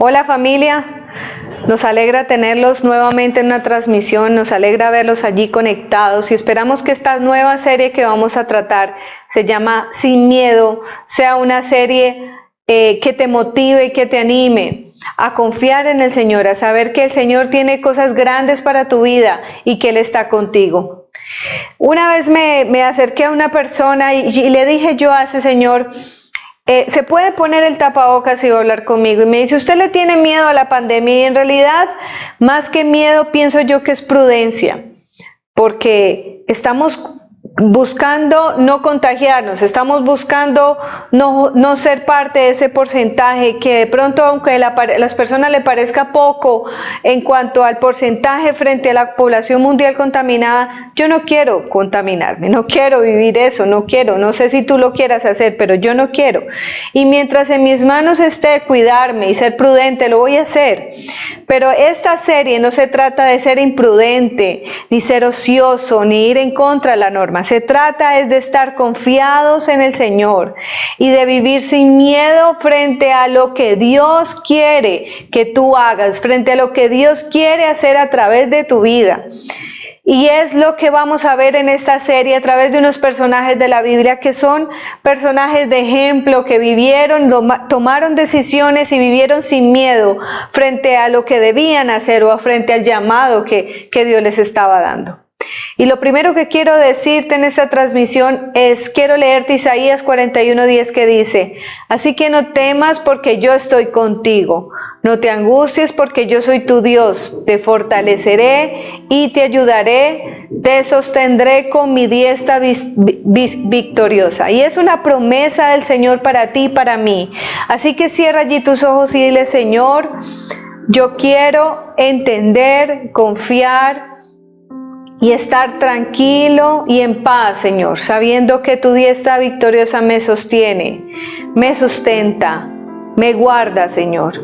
Hola familia, nos alegra tenerlos nuevamente en una transmisión, nos alegra verlos allí conectados y esperamos que esta nueva serie que vamos a tratar, se llama Sin Miedo, sea una serie que te motive y que te anime a confiar en el Señor, a saber que el Señor tiene cosas grandes para tu vida y que Él está contigo. Una vez me acerqué a una persona y le dije yo a ese señor, ¿se puede poner el tapabocas y hablar conmigo? Y me dice, ¿usted le tiene miedo a la pandemia? Y en realidad, más que miedo, pienso yo que es prudencia, porque estamos buscando no contagiarnos, estamos buscando no ser parte de ese porcentaje que de pronto, aunque las personas le parezca poco en cuanto al porcentaje frente a la población mundial contaminada, yo no quiero contaminarme, no quiero vivir eso, no sé si tú lo quieras hacer, pero yo no quiero. Y mientras en mis manos esté cuidarme y ser prudente, lo voy a hacer. Pero esta serie no se trata de ser imprudente, ni ser ocioso, ni ir en contra de la norma. Se trata es de estar confiados en el Señor y de vivir sin miedo frente a lo que Dios quiere que tú hagas, frente a lo que Dios quiere hacer a través de tu vida. Y es lo que vamos a ver en esta serie a través de unos personajes de la Biblia que son personajes de ejemplo, que vivieron, tomaron decisiones y vivieron sin miedo frente a lo que debían hacer o frente al llamado que Dios les estaba dando. Y lo primero que quiero decirte en esta transmisión es, quiero leerte Isaías 41:10 que dice, así que no temas porque yo estoy contigo, no te angusties porque yo soy tu Dios, te fortaleceré y te ayudaré, te sostendré con mi diestra victoriosa. Y es una promesa del Señor para ti y para mí. Así que cierra allí tus ojos y dile, Señor, yo quiero entender, confiar y estar tranquilo y en paz, Señor, sabiendo que tu diestra victoriosa me sostiene, me sustenta, me guarda, Señor.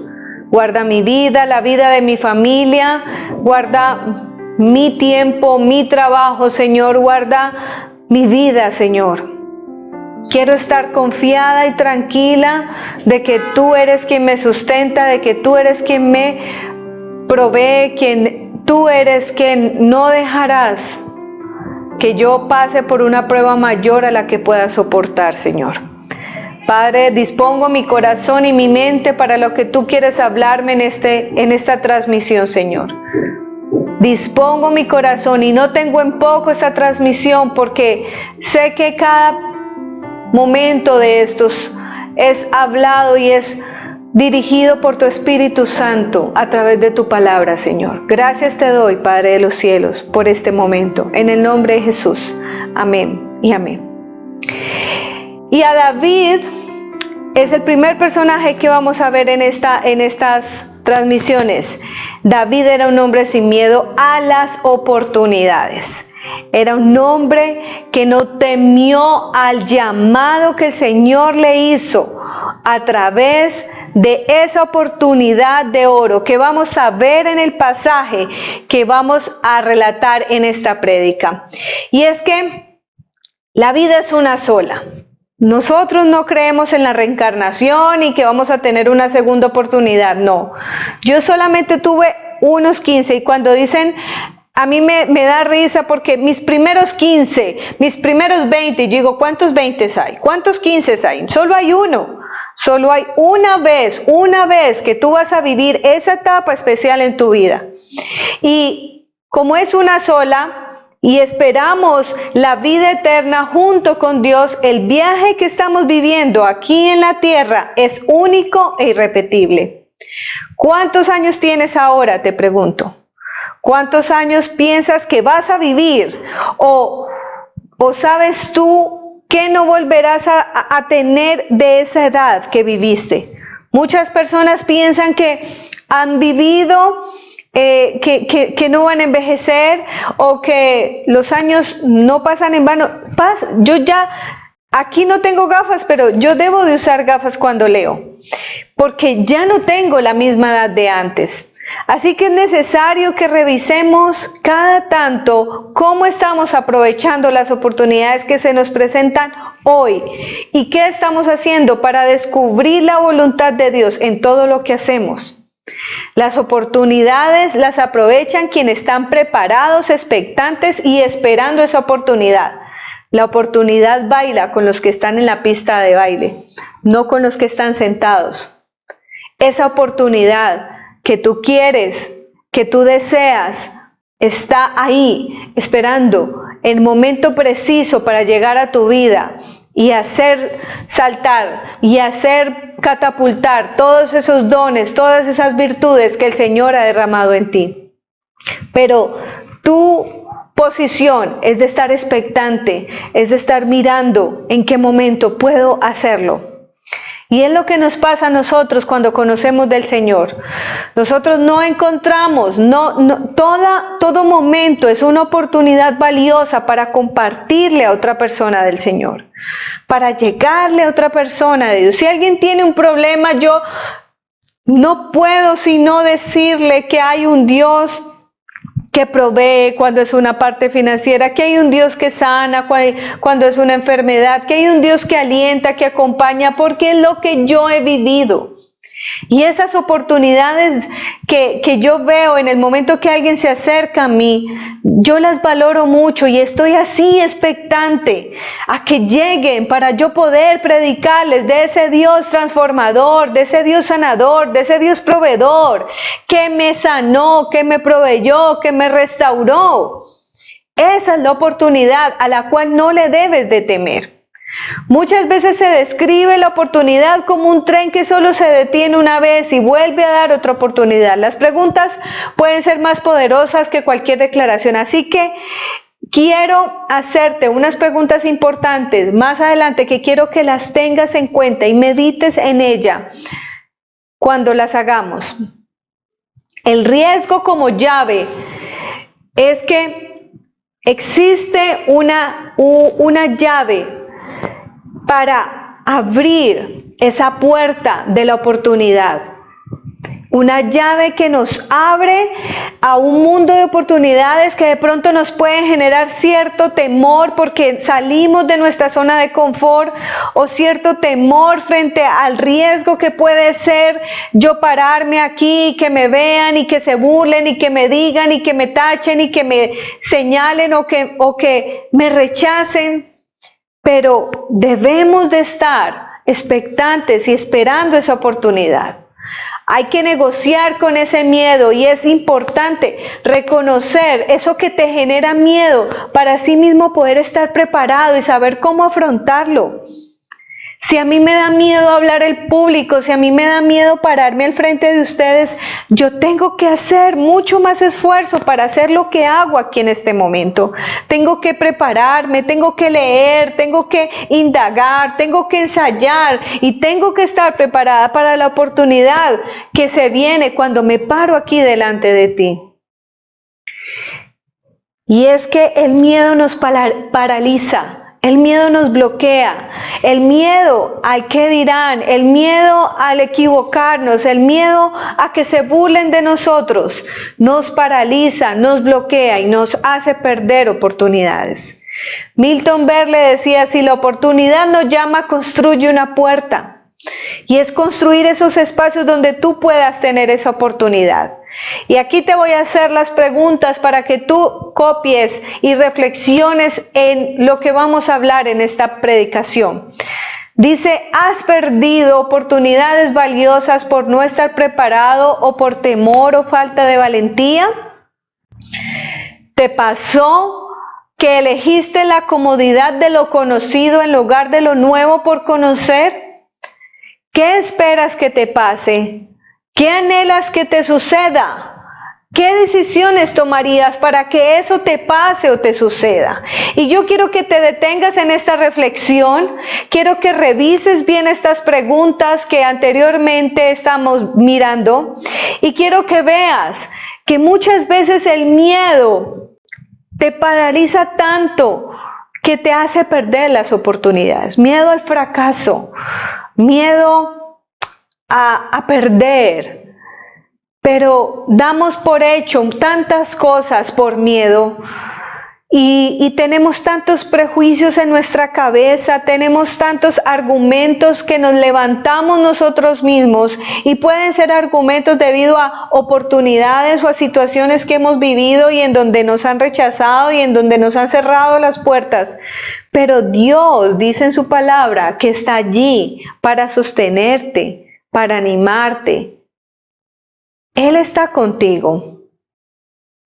Guarda mi vida, la vida de mi familia, guarda mi tiempo, mi trabajo, Señor, guarda mi vida, Señor. Quiero estar confiada y tranquila de que tú eres quien me sustenta, de que tú eres quien me provee, tú eres quien no dejarás que yo pase por una prueba mayor a la que pueda soportar, Señor. Padre, dispongo mi corazón y mi mente para lo que tú quieres hablarme en esta transmisión, Señor. Dispongo mi corazón y no tengo en poco esta transmisión porque sé que cada momento de estos es hablado y es dirigido por tu Espíritu Santo a través de tu palabra, Señor. Gracias te doy, Padre de los cielos, por este momento. En el nombre de Jesús. Amén y amén. Y a David es el primer personaje que vamos a ver en estas transmisiones. David era un hombre sin miedo a las oportunidades. Era un hombre que no temió al llamado que el Señor le hizo a través de esa oportunidad de oro que vamos a ver en el pasaje que vamos a relatar en esta prédica. Y es que la vida es una sola. Nosotros no creemos en la reencarnación y que vamos a tener una segunda oportunidad, no. Yo solamente tuve unos 15 y cuando dicen, a mí me da risa porque mis primeros 15, mis primeros 20, yo digo, ¿cuántos 20 hay? ¿Cuántos 15 hay? Solo hay uno. Solo hay una vez que tú vas a vivir esa etapa especial en tu vida. Y como es una sola, y esperamos la vida eterna junto con Dios, el viaje que estamos viviendo aquí en la tierra es único e irrepetible. ¿Cuántos años tienes ahora? Te pregunto. ¿Cuántos años piensas que vas a vivir? ¿O sabes tú que no volverás a tener de esa edad que viviste? Muchas personas piensan que han vivido, que no van a envejecer o que los años no pasan en vano. Yo ya, aquí no tengo gafas, pero yo debo de usar gafas cuando leo, porque ya no tengo la misma edad de antes. Así que es necesario que revisemos cada tanto cómo estamos aprovechando las oportunidades que se nos presentan hoy y qué estamos haciendo para descubrir la voluntad de Dios en todo lo que hacemos. Las oportunidades las aprovechan quienes están preparados, expectantes y esperando esa oportunidad. La oportunidad baila con los que están en la pista de baile, no con los que están sentados. Esa oportunidad que tú quieres, que tú deseas, está ahí esperando el momento preciso para llegar a tu vida y hacer saltar y hacer catapultar todos esos dones, todas esas virtudes que el Señor ha derramado en ti. Pero tu posición es de estar expectante, es de estar mirando en qué momento puedo hacerlo. Y es lo que nos pasa a nosotros cuando conocemos del Señor. Nosotros no encontramos, todo momento es una oportunidad valiosa para compartirle a otra persona del Señor, para llegarle a otra persona de Dios. Si alguien tiene un problema, yo no puedo sino decirle que hay un Dios que provee cuando es una parte financiera, que hay un Dios que sana cuando es una enfermedad, que hay un Dios que alienta, que acompaña, porque es lo que yo he vivido. Y esas oportunidades que yo veo en el momento que alguien se acerca a mí, yo las valoro mucho y estoy así expectante a que lleguen para yo poder predicarles de ese Dios transformador, de ese Dios sanador, de ese Dios proveedor, que me sanó, que me proveyó, que me restauró. Esa es la oportunidad a la cual no le debes de temer. Muchas veces se describe la oportunidad como un tren que solo se detiene una vez y vuelve a dar otra oportunidad. Las preguntas pueden ser más poderosas que cualquier declaración, así que quiero hacerte unas preguntas importantes más adelante que quiero que las tengas en cuenta y medites en ella cuando las hagamos. El riesgo como llave es que existe una llave para abrir esa puerta de la oportunidad. Una llave que nos abre a un mundo de oportunidades que de pronto nos pueden generar cierto temor porque salimos de nuestra zona de confort o cierto temor frente al riesgo que puede ser yo pararme aquí, que me vean y que se burlen y que me digan y que me tachen y que me señalen o que me rechacen. Pero debemos de estar expectantes y esperando esa oportunidad. Hay que negociar con ese miedo y es importante reconocer eso que te genera miedo para así mismo poder estar preparado y saber cómo afrontarlo. Si a mí me da miedo hablar en público, si a mí me da miedo pararme al frente de ustedes, yo tengo que hacer mucho más esfuerzo para hacer lo que hago aquí en este momento. Tengo que prepararme, tengo que leer, tengo que indagar, tengo que ensayar y tengo que estar preparada para la oportunidad que se viene cuando me paro aquí delante de ti. Y es que el miedo nos paraliza. El miedo nos bloquea, el miedo al qué dirán, el miedo al equivocarnos, el miedo a que se burlen de nosotros, nos paraliza, nos bloquea y nos hace perder oportunidades. Milton Berle decía, si la oportunidad nos llama, construye una puerta. Y es construir esos espacios donde tú puedas tener esa oportunidad. Y aquí te voy a hacer las preguntas para que tú copies y reflexiones en lo que vamos a hablar en esta predicación. Dice, ¿has perdido oportunidades valiosas por no estar preparado o por temor o falta de valentía? ¿Te pasó que elegiste la comodidad de lo conocido en lugar de lo nuevo por conocer? ¿Qué esperas que te pase? ¿Qué anhelas que te suceda? ¿Qué decisiones tomarías para que eso te pase o te suceda? Y yo quiero que te detengas en esta reflexión, quiero que revises bien estas preguntas que anteriormente estamos mirando y quiero que veas que muchas veces el miedo te paraliza tanto que te hace perder las oportunidades. Miedo al fracaso, miedo a perder, pero damos por hecho tantas cosas por miedo Y tenemos tantos prejuicios en nuestra cabeza, tenemos tantos argumentos que nos levantamos nosotros mismos y pueden ser argumentos debido a oportunidades o a situaciones que hemos vivido y en donde nos han rechazado y en donde nos han cerrado las puertas. Pero Dios dice en su palabra que está allí para sostenerte, para animarte. Él está contigo.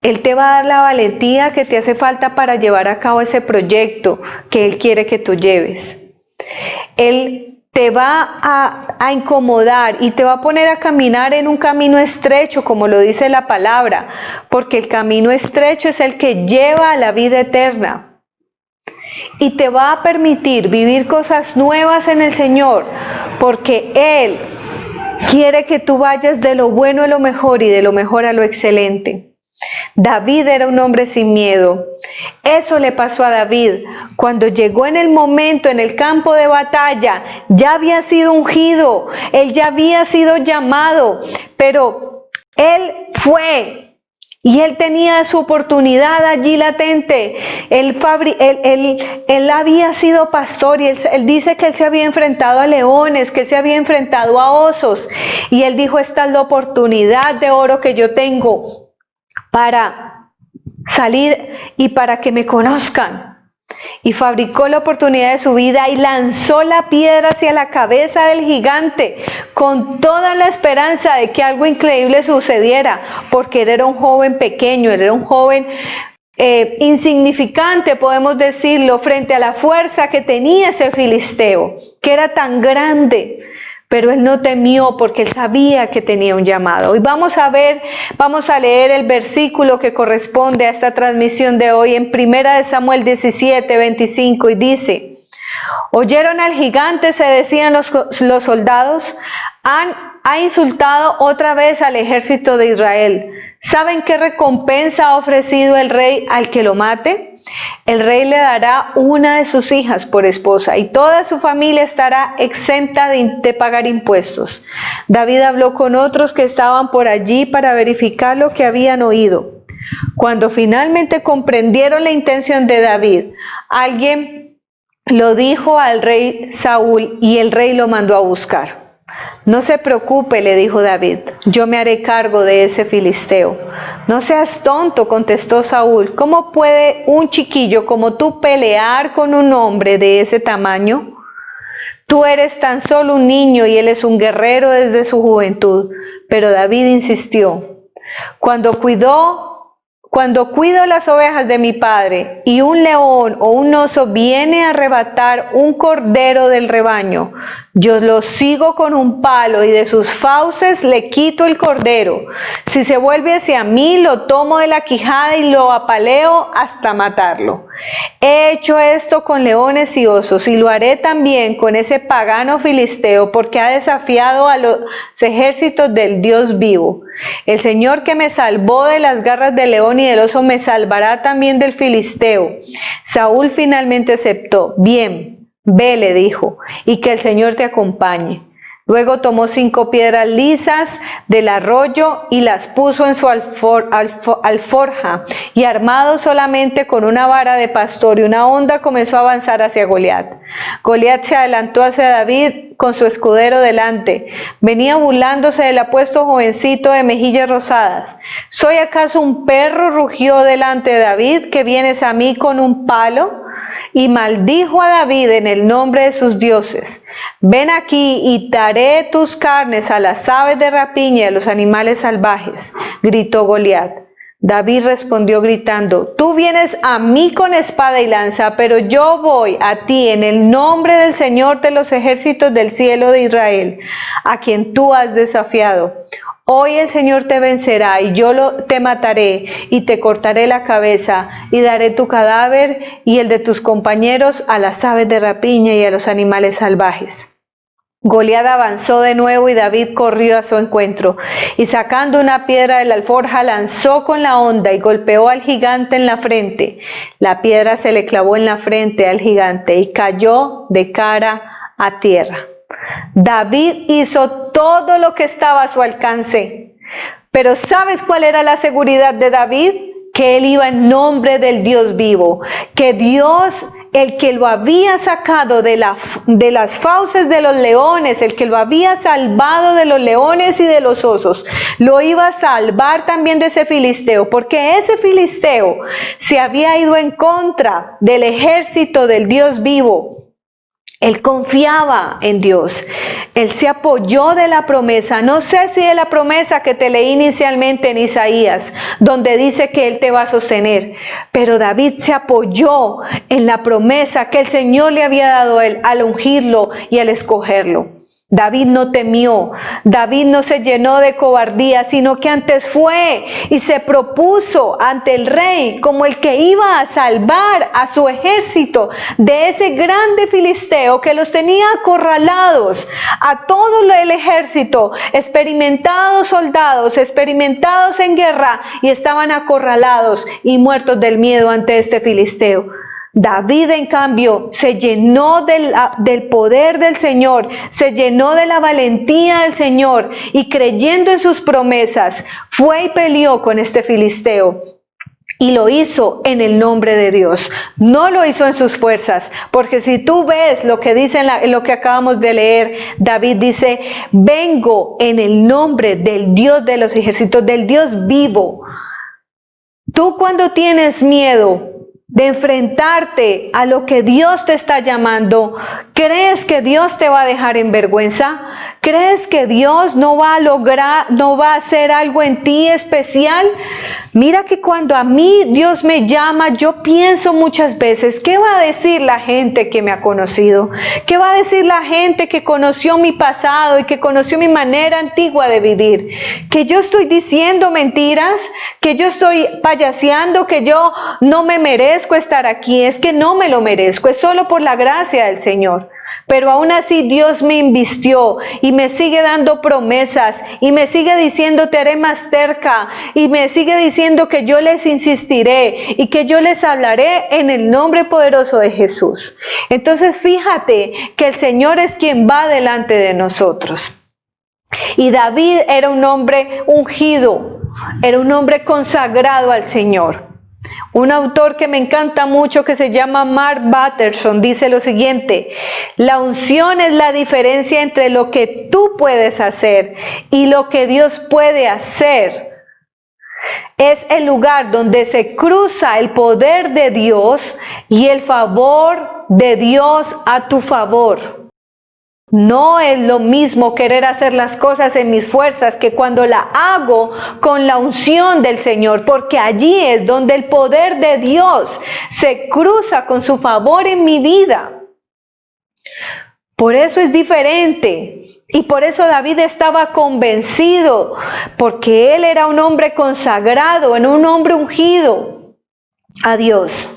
Él te va a dar la valentía que te hace falta para llevar a cabo ese proyecto que Él quiere que tú lleves. Él te va a incomodar y te va a poner a caminar en un camino estrecho, como lo dice la palabra, porque el camino estrecho es el que lleva a la vida eterna. Y te va a permitir vivir cosas nuevas en el Señor, porque Él quiere que tú vayas de lo bueno a lo mejor y de lo mejor a lo excelente. David era un hombre sin miedo. Eso le pasó a David cuando llegó en el momento, en el campo de batalla. Ya había sido ungido, él ya había sido llamado, pero él fue y él tenía su oportunidad allí latente. Él había sido pastor y él dice que él se había enfrentado a leones, que él se había enfrentado a osos, y él dijo: esta es la oportunidad de oro que yo tengo para salir y para que me conozcan. Y fabricó la oportunidad de su vida y lanzó la piedra hacia la cabeza del gigante con toda la esperanza de que algo increíble sucediera, porque él era un joven pequeño, él era un joven insignificante, podemos decirlo, frente a la fuerza que tenía ese filisteo, que era tan grande. Pero él no temió porque él sabía que tenía un llamado. Y vamos a leer el versículo que corresponde a esta transmisión de hoy en 1 Samuel 17, 25, y dice: ¿oyeron al gigante? Se decían los soldados. Ha insultado otra vez al ejército de Israel. ¿Saben qué recompensa ha ofrecido el rey al que lo mate? El rey le dará una de sus hijas por esposa y toda su familia estará exenta de pagar impuestos. David habló con otros que estaban por allí para verificar lo que habían oído. Cuando finalmente comprendieron la intención de David, alguien lo dijo al rey Saúl y el rey lo mandó a buscar. No se preocupe, le dijo David, yo me haré cargo de ese filisteo. No seas tonto, contestó Saúl. ¿Cómo puede un chiquillo como tú pelear con un hombre de ese tamaño? Tú eres tan solo un niño y él es un guerrero desde su juventud. Pero David insistió: Cuando cuido las ovejas de mi padre y un león o un oso viene a arrebatar un cordero del rebaño, yo lo sigo con un palo y de sus fauces le quito el cordero. Si se vuelve hacia mí, lo tomo de la quijada y lo apaleo hasta matarlo. He hecho esto con leones y osos y lo haré también con ese pagano filisteo, porque ha desafiado a los ejércitos del Dios vivo. El Señor que me salvó de las garras del león y del oso me salvará también del filisteo. Saúl finalmente aceptó. Bien, ve, le dijo, y que el Señor te acompañe. Luego tomó 5 piedras lisas del arroyo y las puso en su alforja, y armado solamente con una vara de pastor y una honda, comenzó a avanzar hacia Goliat. Goliat se adelantó hacia David con su escudero delante. Venía burlándose del apuesto jovencito de mejillas rosadas. ¿Soy acaso un perro?, rugió delante de David, que vienes a mí con un palo. Y maldijo a David en el nombre de sus dioses. Ven aquí y daré tus carnes a las aves de rapiña y a los animales salvajes, gritó Goliat. David respondió gritando: Tú vienes a mí con espada y lanza, pero yo voy a ti en el nombre del Señor de los ejércitos del cielo de Israel, a quien tú has desafiado. Hoy el Señor te vencerá y yo te mataré y te cortaré la cabeza y daré tu cadáver y el de tus compañeros a las aves de rapiña y a los animales salvajes. Goliat avanzó de nuevo y David corrió a su encuentro y sacando una piedra de la alforja lanzó con la honda y golpeó al gigante en la frente. La piedra se le clavó en la frente al gigante y cayó de cara a tierra. David hizo todo lo que estaba a su alcance. Pero ¿sabes cuál era la seguridad de David? que él iba en nombre del Dios vivo, que Dios, el que lo había sacado de las fauces de los leones, el que lo había salvado de los leones y de los osos, lo iba a salvar también de ese filisteo, porque ese filisteo se había ido en contra del ejército del Dios vivo. Él confiaba en Dios. Él se apoyó de la promesa. No sé si de la promesa que te leí inicialmente en Isaías, donde dice que Él te va a sostener. Pero David se apoyó en la promesa que el Señor le había dado a él al ungirlo y al escogerlo. David no temió, David no se llenó de cobardía, sino que antes fue y se propuso ante el rey como el que iba a salvar a su ejército de ese grande filisteo que los tenía acorralados, a todo el ejército, experimentados soldados, experimentados en guerra, y estaban acorralados y muertos del miedo ante este filisteo. David, en cambio, se llenó del poder del Señor, se llenó de la valentía del Señor y creyendo en sus promesas, fue y peleó con este filisteo. Y lo hizo en el nombre de Dios. No lo hizo en sus fuerzas, porque si tú ves lo que dice en lo que acabamos de leer, David dice, vengo en el nombre del Dios de los ejércitos, del Dios vivo. Tú cuando tienes miedo de enfrentarte a lo que Dios te está llamando, ¿crees que Dios te va a dejar en vergüenza? ¿Crees que Dios no va a hacer algo en ti especial? Mira que cuando a mí Dios me llama, yo pienso muchas veces, ¿qué va a decir la gente que me ha conocido? ¿Qué va a decir la gente que conoció mi pasado y que conoció mi manera antigua de vivir? ¿Que yo estoy diciendo mentiras? ¿Que yo estoy payaseando? ¿Que yo no me merezco estar aquí? Es que no me lo merezco, es solo por la gracia del Señor. Pero aún así Dios me invistió y me sigue dando promesas y me sigue diciendo te haré más cerca y me sigue diciendo que yo les insistiré y que yo les hablaré en el nombre poderoso de Jesús. Entonces fíjate que el Señor es quien va delante de nosotros. Y David era un hombre ungido, era un hombre consagrado al Señor. Un autor que me encanta mucho que se llama Mark Batterson dice lo siguiente: la unción es la diferencia entre lo que tú puedes hacer y lo que Dios puede hacer. Es el lugar donde se cruza el poder de Dios y el favor de Dios a tu favor. No es lo mismo querer hacer las cosas en mis fuerzas que cuando la hago con la unción del Señor, porque allí es donde el poder de Dios se cruza con su favor en mi vida. Por eso es diferente. Y por eso David estaba convencido, porque él era un hombre consagrado, un hombre ungido a Dios.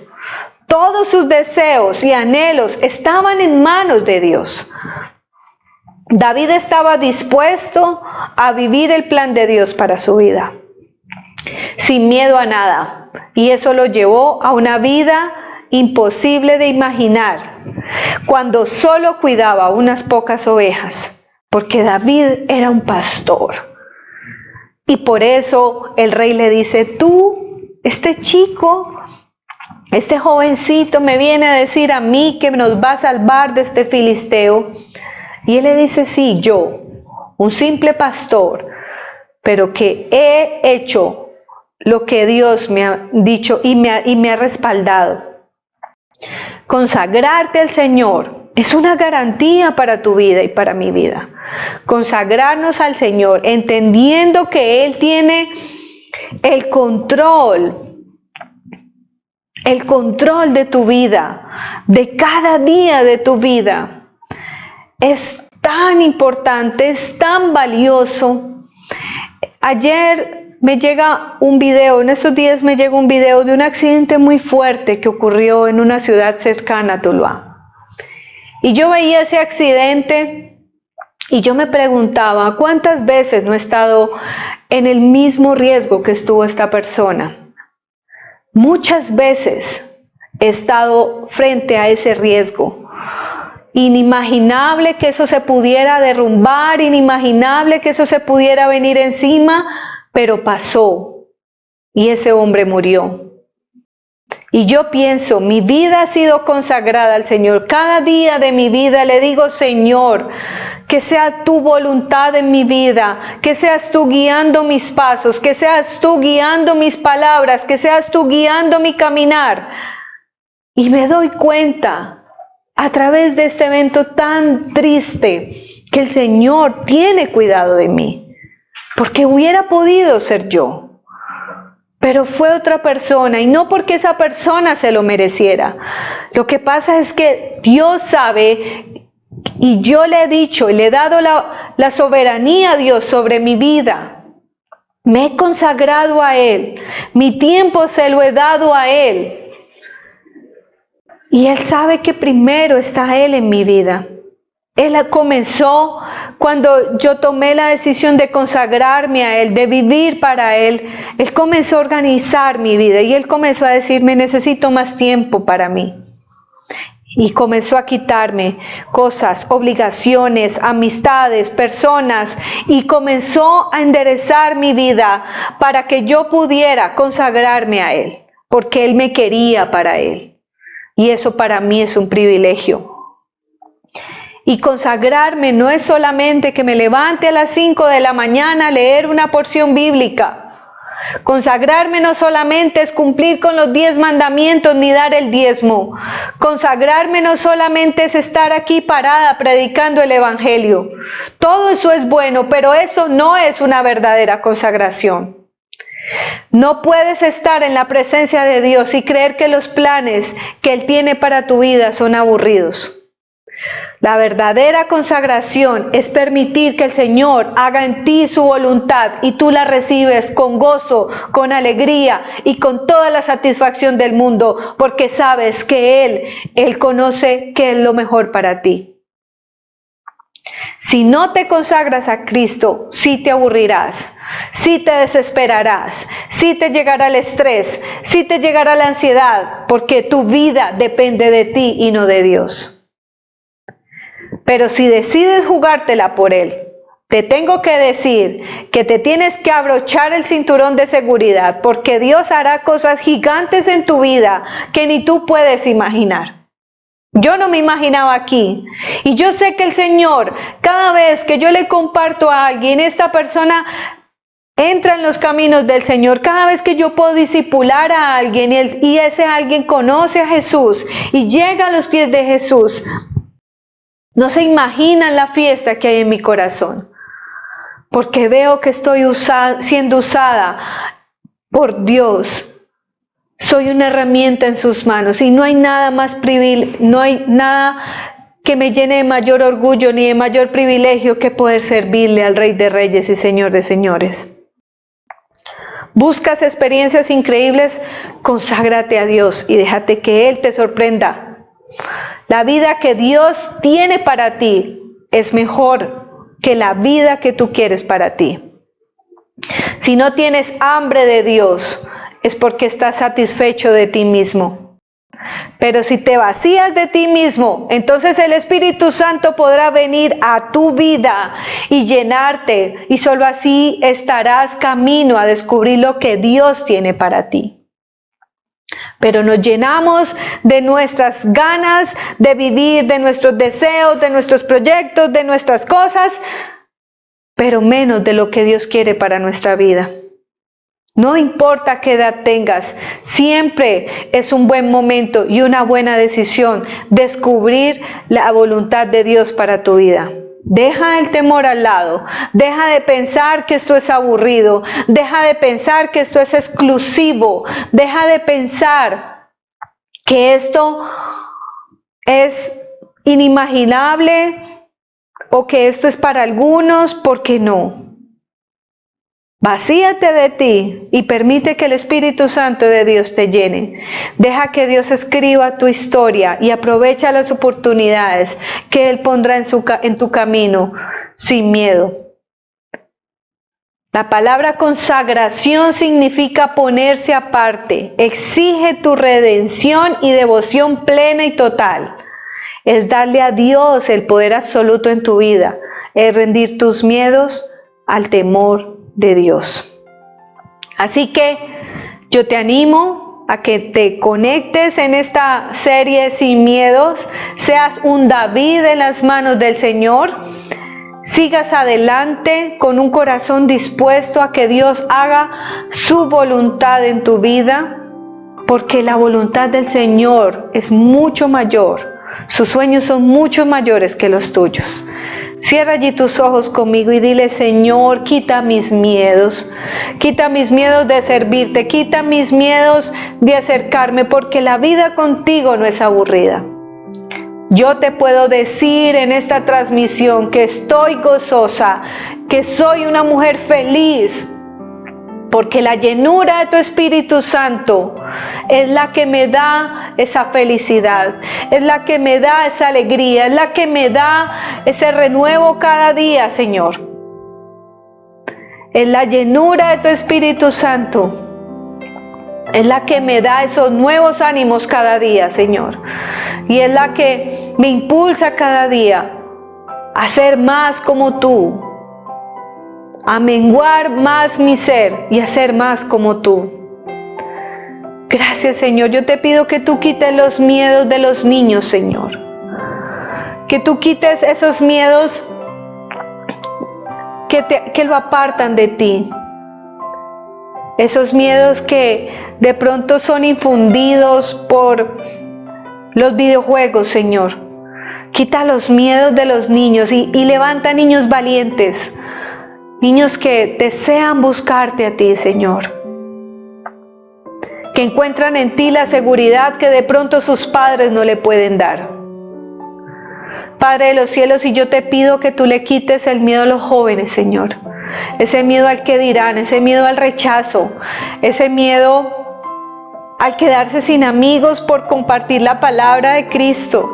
Todos sus deseos y anhelos estaban en manos de Dios. David estaba dispuesto a vivir el plan de Dios para su vida, sin miedo a nada. Y eso lo llevó a una vida imposible de imaginar, cuando solo cuidaba unas pocas ovejas, porque David era un pastor. Y por eso el rey le dice, tú, este chico, este jovencito me viene a decir a mí que nos va a salvar de este filisteo. Y él le dice, sí, yo, un simple pastor, pero que he hecho lo que Dios me ha dicho y me ha respaldado. Consagrarte al Señor es una garantía para tu vida y para mi vida. Consagrarnos al Señor, entendiendo que Él tiene el control de tu vida, de cada día de tu vida. Es tan importante, es tan valioso. Ayer me llega un video, en estos días me llega un video de un accidente muy fuerte que ocurrió en una ciudad cercana a Tuluá. Y yo veía ese accidente y yo me preguntaba, ¿cuántas veces no he estado en el mismo riesgo que estuvo esta persona? Muchas veces he estado frente a ese riesgo. Inimaginable que eso se pudiera derrumbar, inimaginable que eso se pudiera venir encima, pero pasó. y ese hombre murió. Y yo pienso, mi vida ha sido consagrada al Señor. Cada día de mi vida le digo, Señor, que sea tu voluntad en mi vida, que seas tú guiando mis pasos, que seas tú guiando mis palabras, que seas tú guiando mi caminar. Y me doy cuenta, a través de este evento tan triste, que el Señor tiene cuidado de mí, porque hubiera podido ser yo. Pero fue otra persona, y no porque esa persona se lo mereciera. Lo que pasa es que Dios sabe, y yo le he dicho y le he dado la soberanía a Dios sobre mi vida. Me he consagrado a Él, mi tiempo se lo he dado a Él. Y Él sabe que primero está Él en mi vida. Él comenzó cuando yo tomé la decisión de consagrarme a Él, de vivir para Él. Él comenzó a organizar mi vida y Él comenzó a decirme, necesito más tiempo para mí. Y comenzó a quitarme cosas, obligaciones, amistades, personas, y comenzó a enderezar mi vida para que yo pudiera consagrarme a Él, porque Él me quería para Él. Y eso para mí es un privilegio. Y consagrarme no es solamente que me levante a las 5 de la mañana a leer una porción bíblica. Consagrarme no solamente es cumplir con los 10 mandamientos ni dar el diezmo. Consagrarme no solamente es estar aquí parada predicando el evangelio. Todo eso es bueno, pero eso no es una verdadera consagración. No puedes estar en la presencia de Dios y creer que los planes que Él tiene para tu vida son aburridos. La verdadera consagración es permitir que el Señor haga en ti su voluntad y tú la recibes con gozo, con alegría y con toda la satisfacción del mundo, porque sabes que Él conoce qué es lo mejor para ti. Si no te consagras a Cristo, sí te aburrirás, sí te desesperarás, sí te llegará el estrés, sí te llegará la ansiedad, porque tu vida depende de ti y no de Dios. Pero si decides jugártela por Él, te tengo que decir que te tienes que abrochar el cinturón de seguridad, porque Dios hará cosas gigantes en tu vida que ni tú puedes imaginar. Yo no me imaginaba aquí. Y yo sé que el Señor, cada vez que yo le comparto a alguien, esta persona entra en los caminos del Señor. Cada vez que yo puedo discipular a alguien y ese alguien conoce a Jesús y llega a los pies de Jesús, no se imaginan la fiesta que hay en mi corazón, porque veo que estoy siendo usada por Dios. Soy una herramienta en sus manos y no hay nada no hay nada que me llene de mayor orgullo ni de mayor privilegio que poder servirle al Rey de Reyes y Señor de Señores. ¿Buscas experiencias increíbles? Conságrate a Dios y déjate que Él te sorprenda. La vida que Dios tiene para ti es mejor que la vida que tú quieres para ti. Si no tienes hambre de Dios, es porque estás satisfecho de ti mismo. Pero si te vacías de ti mismo, entonces el Espíritu Santo podrá venir a tu vida y llenarte, y solo así estarás camino a descubrir lo que Dios tiene para ti. Pero nos llenamos de nuestras ganas de vivir, de nuestros deseos, de nuestros proyectos, de nuestras cosas, pero menos de lo que Dios quiere para nuestra vida. No importa qué edad tengas, siempre es un buen momento y una buena decisión descubrir la voluntad de Dios para tu vida. Deja el temor al lado, deja de pensar que esto es aburrido, deja de pensar que esto es exclusivo, deja de pensar que esto es inimaginable o que esto es para algunos, porque no. Vacíate de ti y permite que el Espíritu Santo de Dios te llene. Deja que Dios escriba tu historia y aprovecha las oportunidades que Él pondrá en tu camino sin miedo. La palabra consagración significa ponerse aparte. Exige tu redención y devoción plena y total. Es darle a Dios el poder absoluto en tu vida. Es rendir tus miedos al temor de Dios. Así que Yo te animo a que te conectes en esta serie Sin Miedos, seas un David en las manos del Señor, sigas adelante con un corazón dispuesto a que Dios haga su voluntad en tu vida, porque la voluntad del Señor es mucho mayor, sus sueños son mucho mayores que los tuyos. Cierra allí tus ojos conmigo y dile: Señor, quita mis miedos de servirte, quita mis miedos de acercarme, porque la vida contigo no es aburrida. Yo te puedo decir en esta transmisión que estoy gozosa, que soy una mujer feliz, porque la llenura de tu Espíritu Santo es la que me da esa felicidad, es la que me da esa alegría, es la que me da ese renuevo cada día, Señor. Es la llenura de tu Espíritu Santo, es la que me da esos nuevos ánimos cada día, Señor. Y es la que me impulsa cada día a ser más como tú, a menguar más mi ser y a ser más como tú. Gracias, Señor. Yo te pido que tú quites los miedos de los niños, Señor. Que tú quites esos miedos que lo apartan de ti. Esos miedos que de pronto son infundidos por los videojuegos, Señor. Quita los miedos de los niños y levanta niños valientes. Niños que desean buscarte a ti, Señor. Que encuentran en ti la seguridad que de pronto sus padres no le pueden dar. Padre de los cielos, y yo te pido que tú le quites el miedo a los jóvenes, Señor. Ese miedo al que dirán, ese miedo al rechazo, ese miedo al quedarse sin amigos por compartir la palabra de Cristo.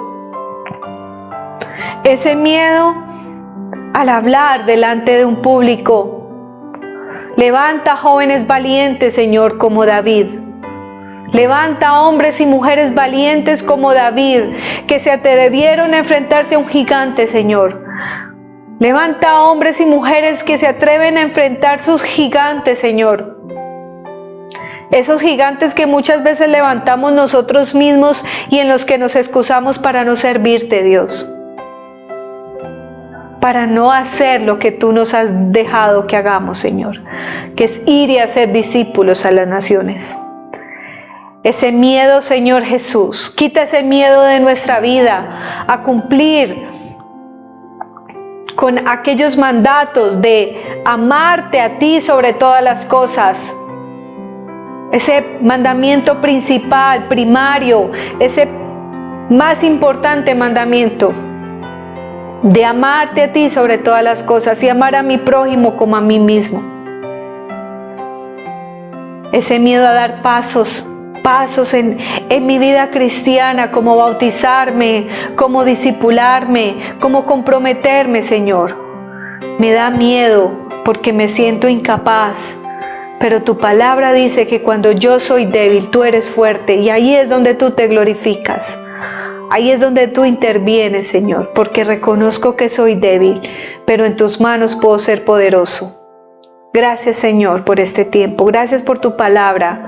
Ese miedo al hablar delante de un público. Levanta jóvenes valientes, Señor, como David. Levanta hombres y mujeres valientes como David, que se atrevieron a enfrentarse a un gigante, Señor. Levanta hombres y mujeres que se atreven a enfrentar sus gigantes, Señor. Esos gigantes que muchas veces levantamos nosotros mismos y en los que nos excusamos para no servirte, Dios. Para no hacer lo que tú nos has dejado que hagamos, Señor, que es ir y hacer discípulos a las naciones. Ese miedo, Señor Jesús, quita ese miedo de nuestra vida a cumplir con aquellos mandatos de amarte a ti sobre todas las cosas. Ese mandamiento principal, primario, ese más importante mandamiento de amarte a ti sobre todas las cosas y amar a mi prójimo como a mí mismo. Ese miedo a dar pasos en mi vida cristiana, como bautizarme, como discipularme, como comprometerme, Señor. Me da miedo porque me siento incapaz, pero tu palabra dice que cuando yo soy débil, tú eres fuerte, y ahí es donde tú te glorificas. Ahí es donde tú intervienes, Señor, porque reconozco que soy débil, pero en tus manos puedo ser poderoso. Gracias, Señor, por este tiempo. Gracias por tu palabra.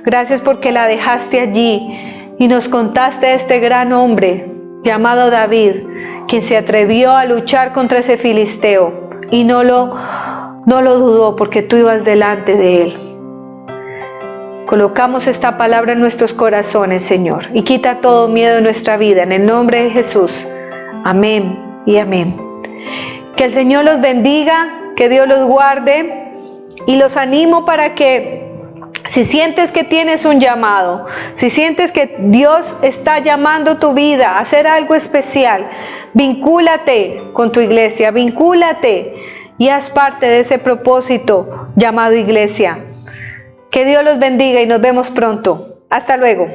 Gracias porque la dejaste allí y nos contaste de este gran hombre llamado David, quien se atrevió a luchar contra ese filisteo y no lo dudó porque tú ibas delante de él. Colocamos esta palabra en nuestros corazones, Señor, y quita todo miedo de nuestra vida, en el nombre de Jesús. Amén y amén. Que el Señor los bendiga, que Dios los guarde, y los animo para que, si sientes que tienes un llamado, si sientes que Dios está llamando tu vida a hacer algo especial, vincúlate con tu iglesia, vincúlate y haz parte de ese propósito llamado iglesia. Que Dios los bendiga y nos vemos pronto. Hasta luego.